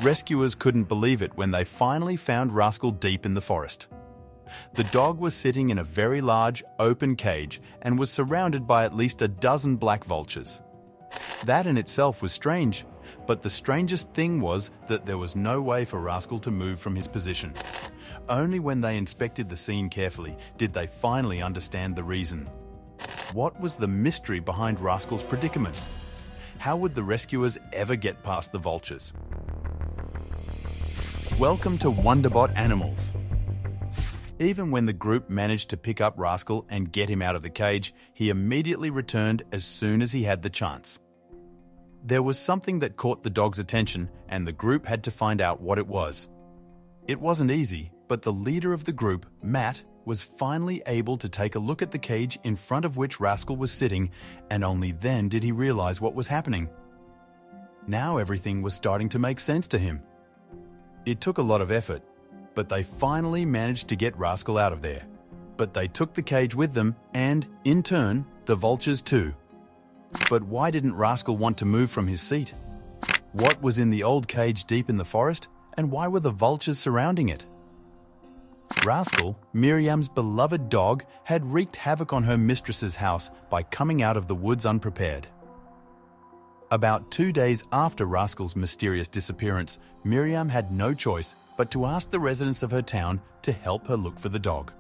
Rescuers couldn't believe it when they finally found Rascal deep in the forest. The dog was sitting in a very large, open cage and was surrounded by at least a dozen black vultures. That in itself was strange, but the strangest thing was that there was no way for Rascal to move from his position. Only when they inspected the scene carefully did they finally understand the reason. What was the mystery behind Rascal's predicament? How would the rescuers ever get past the vultures? Welcome to Wonderbot Animals. Even when the group managed to pick up Rascal and get him out of the cage, he immediately returned as soon as he had the chance. There was something that caught the dog's attention, and the group had to find out what it was. It wasn't easy, but the leader of the group, Matt, was finally able to take a look at the cage in front of which Rascal was sitting, and only then did he realize what was happening. Now everything was starting to make sense to him. It took a lot of effort, but they finally managed to get Rascal out of there. But they took the cage with them and, in turn, the vultures too. But why didn't Rascal want to move from his seat? What was in the old cage deep in the forest, and why were the vultures surrounding it? Rascal, Miriam's beloved dog, had wreaked havoc on her mistress's house by coming out of the woods unprepared. About 2 days after Rascal's mysterious disappearance, Miriam had no choice but to ask the residents of her town to help her look for the dog.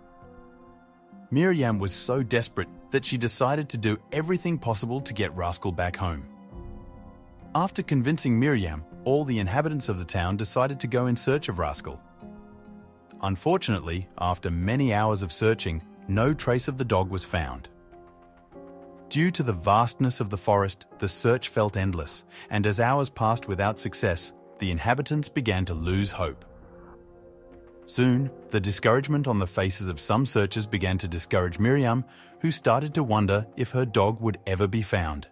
Miriam was so desperate that she decided to do everything possible to get Rascal back home. After convincing Miriam, all the inhabitants of the town decided to go in search of Rascal. Unfortunately, after many hours of searching, no trace of the dog was found. Due to the vastness of the forest, the search felt endless, and as hours passed without success, the inhabitants began to lose hope. Soon, the discouragement on the faces of some searchers began to discourage Miriam, who started to wonder if her dog would ever be found.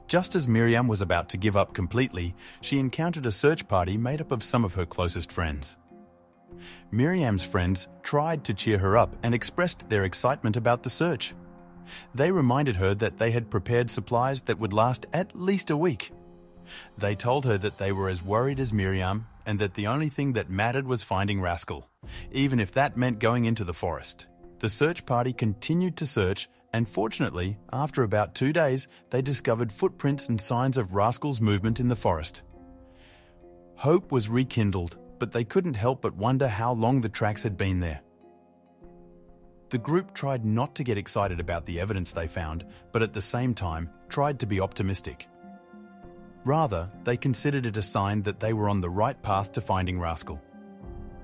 Just as Miriam was about to give up completely, she encountered a search party made up of some of her closest friends. Miriam's friends tried to cheer her up and expressed their excitement about the search. They reminded her that they had prepared supplies that would last at least a week. They told her that they were as worried as Miriam and that the only thing that mattered was finding Rascal, even if that meant going into the forest. The search party continued to search, and fortunately, after about 2 days, they discovered footprints and signs of Rascal's movement in the forest. Hope was rekindled, but they couldn't help but wonder how long the tracks had been there. The group tried not to get excited about the evidence they found, but at the same time tried to be optimistic. Rather, they considered it a sign that they were on the right path to finding Rascal.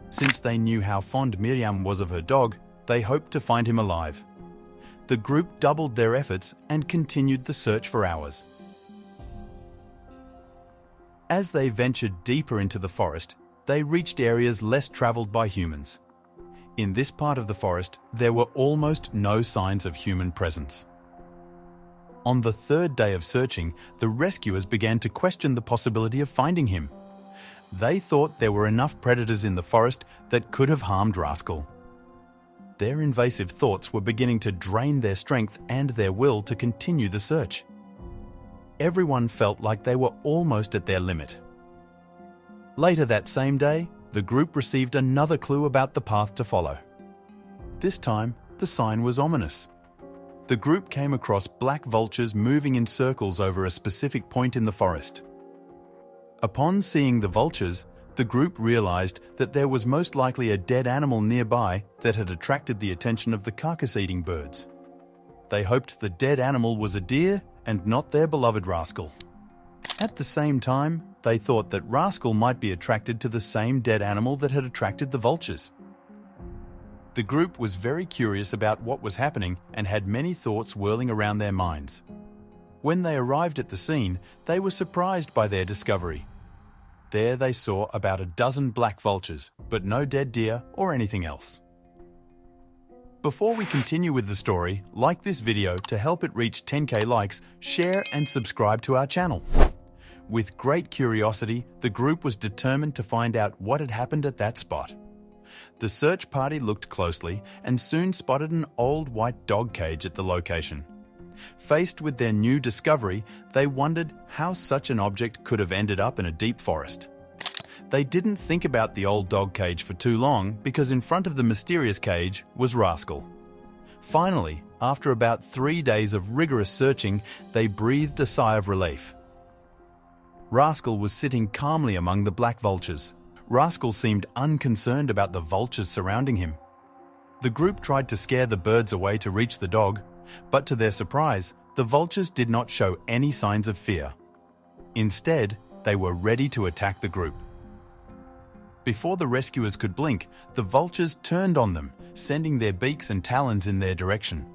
Since they knew how fond Miriam was of her dog, they hoped to find him alive. The group doubled their efforts and continued the search for hours. As they ventured deeper into the forest, they reached areas less traveled by humans. In this part of the forest, there were almost no signs of human presence. On the 3rd day of searching, the rescuers began to question the possibility of finding him. They thought there were enough predators in the forest that could have harmed Rascal. Their invasive thoughts were beginning to drain their strength and their will to continue the search. Everyone felt like they were almost at their limit. Later that same day, the group received another clue about the path to follow. This time, the sign was ominous. The group came across black vultures moving in circles over a specific point in the forest. Upon seeing the vultures, the group realized that there was most likely a dead animal nearby that had attracted the attention of the carcass-eating birds. They hoped the dead animal was a deer and not their beloved Rascal. At the same time, they thought that Rascal might be attracted to the same dead animal that had attracted the vultures. The group was very curious about what was happening and had many thoughts whirling around their minds. When they arrived at the scene, they were surprised by their discovery. There they saw about a dozen black vultures, but no dead deer or anything else. Before we continue with the story, like this video to help it reach 10K likes, share and subscribe to our channel. With great curiosity, the group was determined to find out what had happened at that spot. The search party looked closely and soon spotted an old white dog cage at the location. Faced with their new discovery, they wondered how such an object could have ended up in a deep forest. They didn't think about the old dog cage for too long because in front of the mysterious cage was Rascal. Finally, after about 3 days of rigorous searching, they breathed a sigh of relief. Rascal was sitting calmly among the black vultures. Rascal seemed unconcerned about the vultures surrounding him. The group tried to scare the birds away to reach the dog, but to their surprise, the vultures did not show any signs of fear. Instead, they were ready to attack the group. Before the rescuers could blink, the vultures turned on them, sending their beaks and talons in their direction.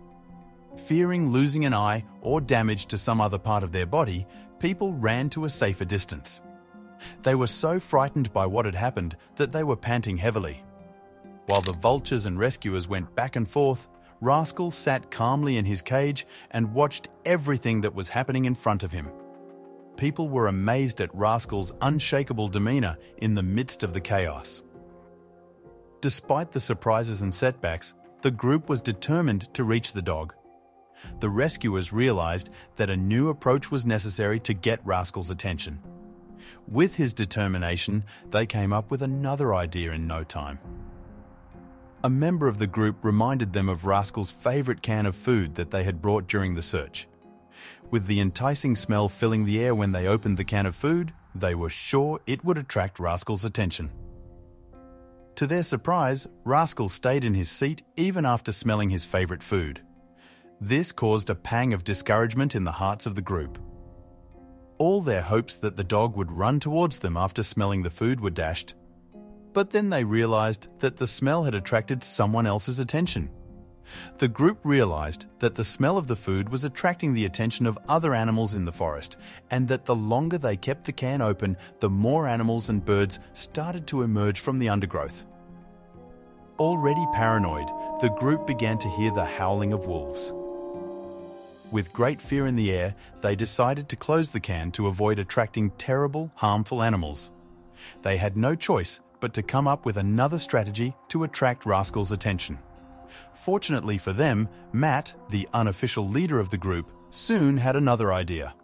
Fearing losing an eye or damage to some other part of their body, people ran to a safer distance. They were so frightened by what had happened that they were panting heavily. While the vultures and rescuers went back and forth, Rascal sat calmly in his cage and watched everything that was happening in front of him. People were amazed at Rascal's unshakable demeanor in the midst of the chaos. Despite the surprises and setbacks, the group was determined to reach the dog. The rescuers realized that a new approach was necessary to get Rascal's attention. With his determination, they came up with another idea in no time. A member of the group reminded them of Rascal's favorite can of food that they had brought during the search. With the enticing smell filling the air when they opened the can of food, they were sure it would attract Rascal's attention. To their surprise, Rascal stayed in his seat even after smelling his favorite food. This caused a pang of discouragement in the hearts of the group. All their hopes that the dog would run towards them after smelling the food were dashed. But then they realized that the smell had attracted someone else's attention. The group realized that the smell of the food was attracting the attention of other animals in the forest, and that the longer they kept the can open, the more animals and birds started to emerge from the undergrowth. Already paranoid, the group began to hear the howling of wolves. With great fear in the air, they decided to close the can to avoid attracting terrible, harmful animals. They had no choice but to come up with another strategy to attract Rascal's attention. Fortunately for them, Matt, the unofficial leader of the group, soon had another idea.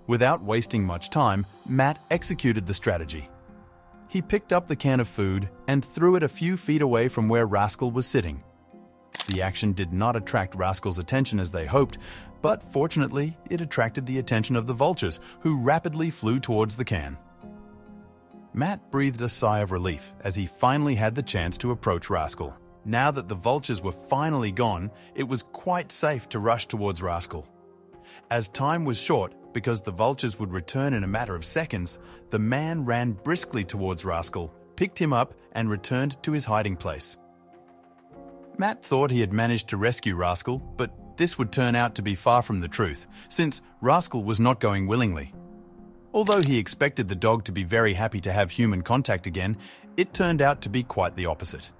Without wasting much time, Matt executed the strategy. He picked up the can of food and threw it a few feet away from where Rascal was sitting. The action did not attract Rascal's attention as they hoped, but fortunately, it attracted the attention of the vultures, who rapidly flew towards the can. Matt breathed a sigh of relief as he finally had the chance to approach Rascal. Now that the vultures were finally gone, it was quite safe to rush towards Rascal. As time was short, because the vultures would return in a matter of seconds, the man ran briskly towards Rascal, picked him up, and returned to his hiding place. Matt thought he had managed to rescue Rascal, but this would turn out to be far from the truth, since Rascal was not going willingly. Although he expected the dog to be very happy to have human contact again, it turned out to be quite the opposite.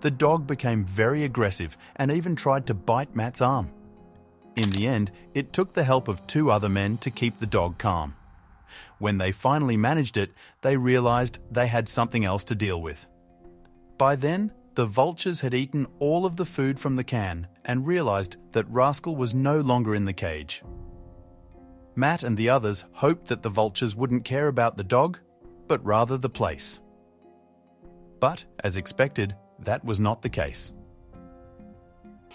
The dog became very aggressive and even tried to bite Matt's arm. In the end, it took the help of 2 other men to keep the dog calm. When they finally managed it, they realized they had something else to deal with. By then, the vultures had eaten all of the food from the can and realized that Rascal was no longer in the cage. Matt and the others hoped that the vultures wouldn't care about the dog, but rather the place. But, as expected, that was not the case.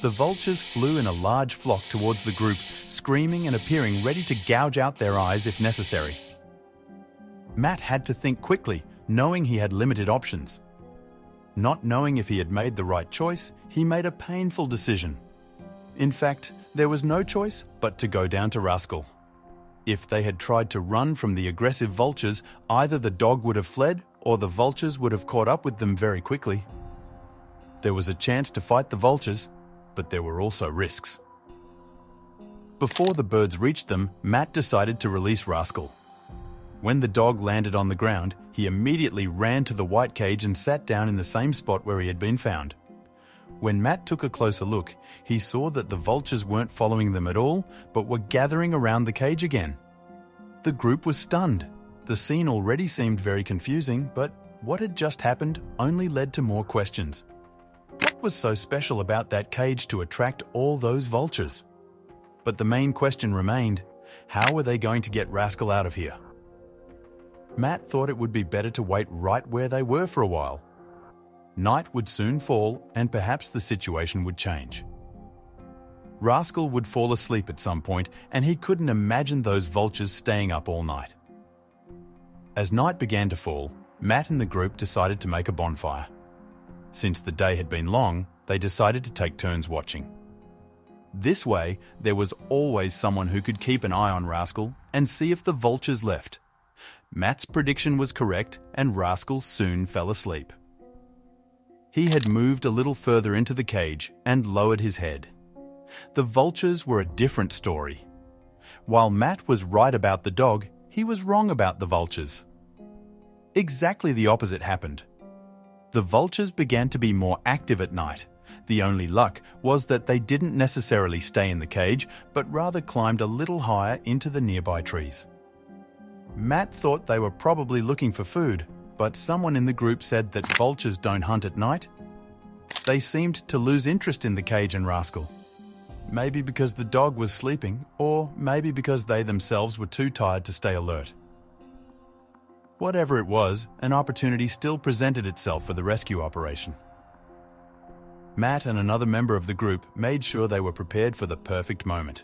The vultures flew in a large flock towards the group, screaming and appearing ready to gouge out their eyes if necessary. Matt had to think quickly, knowing he had limited options. Not knowing if he had made the right choice, he made a painful decision. In fact, there was no choice but to go down to Rascal. If they had tried to run from the aggressive vultures, either the dog would have fled or the vultures would have caught up with them very quickly. There was a chance to fight the vultures, but there were also risks. Before the birds reached them, Matt decided to release Rascal. When the dog landed on the ground, he immediately ran to the white cage and sat down in the same spot where he had been found. When Matt took a closer look, he saw that the vultures weren't following them at all, but were gathering around the cage again. The group was stunned. The scene already seemed very confusing, but what had just happened only led to more questions. What was so special about that cage to attract all those vultures? But the main question remained, how were they going to get Rascal out of here? Matt thought it would be better to wait right where they were for a while. Night would soon fall and perhaps the situation would change. Rascal would fall asleep at some point and he couldn't imagine those vultures staying up all night. As night began to fall, Matt and the group decided to make a bonfire. Since the day had been long, they decided to take turns watching. This way, there was always someone who could keep an eye on Rascal and see if the vultures left. Matt's prediction was correct and Rascal soon fell asleep. He had moved a little further into the cage and lowered his head. The vultures were a different story. While Matt was right about the dog, he was wrong about the vultures. Exactly the opposite happened. The vultures began to be more active at night. The only luck was that they didn't necessarily stay in the cage, but rather climbed a little higher into the nearby trees. Matt thought they were probably looking for food, but someone in the group said that vultures don't hunt at night. They seemed to lose interest in the cage and Rascal. Maybe because the dog was sleeping, or maybe because they themselves were too tired to stay alert. Whatever it was, an opportunity still presented itself for the rescue operation. Matt and another member of the group made sure they were prepared for the perfect moment.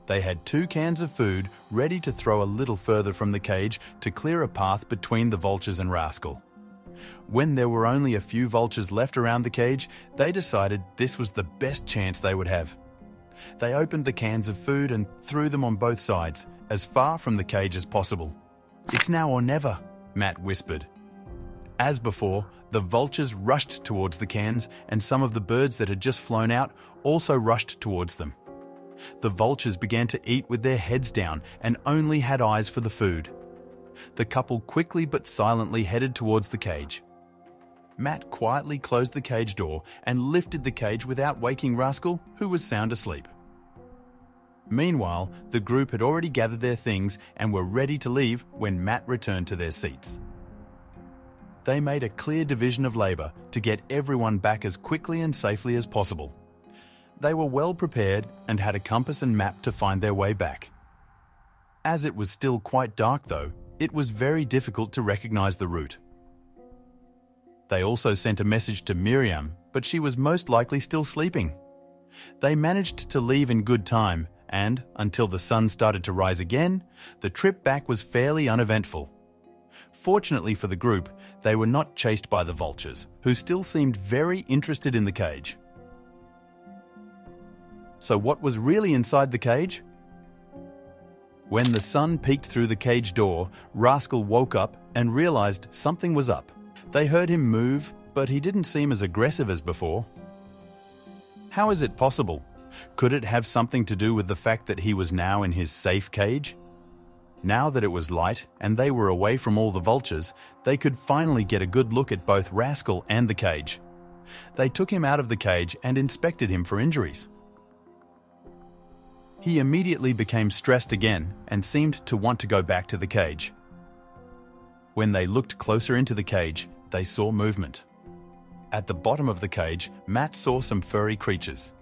They had 2 cans of food ready to throw a little further from the cage to clear a path between the vultures and Rascal. When there were only a few vultures left around the cage, they decided this was the best chance they would have. They opened the cans of food and threw them on both sides, as far from the cage as possible. "It's now or never," Matt whispered. As before, the vultures rushed towards the cans and some of the birds that had just flown out also rushed towards them. The vultures began to eat with their heads down and only had eyes for the food. The couple quickly but silently headed towards the cage. Matt quietly closed the cage door and lifted the cage without waking Rascal, who was sound asleep. Meanwhile, the group had already gathered their things and were ready to leave when Matt returned to their seats. They made a clear division of labor to get everyone back as quickly and safely as possible. They were well prepared and had a compass and map to find their way back. As it was still quite dark though, it was very difficult to recognize the route. They also sent a message to Miriam, but she was most likely still sleeping. They managed to leave in good time, and until the sun started to rise again, the trip back was fairly uneventful. Fortunately for the group, they were not chased by the vultures, who still seemed very interested in the cage. So what was really inside the cage? When the sun peeked through the cage door, Rascal woke up and realized something was up. They heard him move, but he didn't seem as aggressive as before. How is it possible? Could it have something to do with the fact that he was now in his safe cage? Now that it was light and they were away from all the vultures, they could finally get a good look at both Rascal and the cage. They took him out of the cage and inspected him for injuries. He immediately became stressed again and seemed to want to go back to the cage. When they looked closer into the cage, they saw movement. At the bottom of the cage, Matt saw some furry creatures.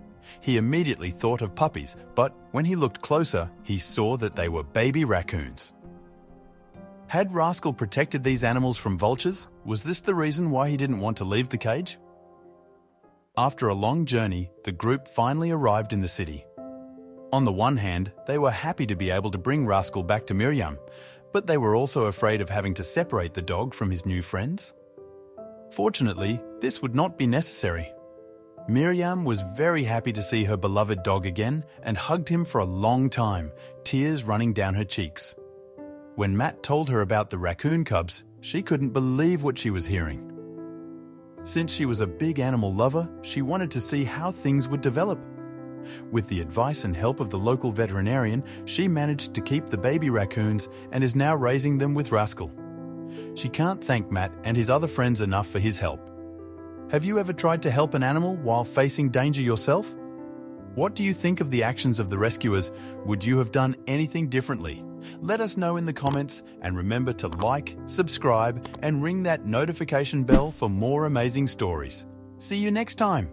He immediately thought of puppies, but when he looked closer, he saw that they were baby raccoons. Had Rascal protected these animals from vultures? Was this the reason why he didn't want to leave the cage? After a long journey, the group finally arrived in the city. On the one hand, they were happy to be able to bring Rascal back to Miriam, but they were also afraid of having to separate the dog from his new friends. Fortunately, this would not be necessary. Miriam was very happy to see her beloved dog again and hugged him for a long time, tears running down her cheeks. When Matt told her about the raccoon cubs, she couldn't believe what she was hearing. Since she was a big animal lover, she wanted to see how things would develop. With the advice and help of the local veterinarian, she managed to keep the baby raccoons and is now raising them with Rascal. She can't thank Matt and his other friends enough for his help. Have you ever tried to help an animal while facing danger yourself? What do you think of the actions of the rescuers? Would you have done anything differently? Let us know in the comments, and remember to like, subscribe, and ring that notification bell for more amazing stories. See you next time!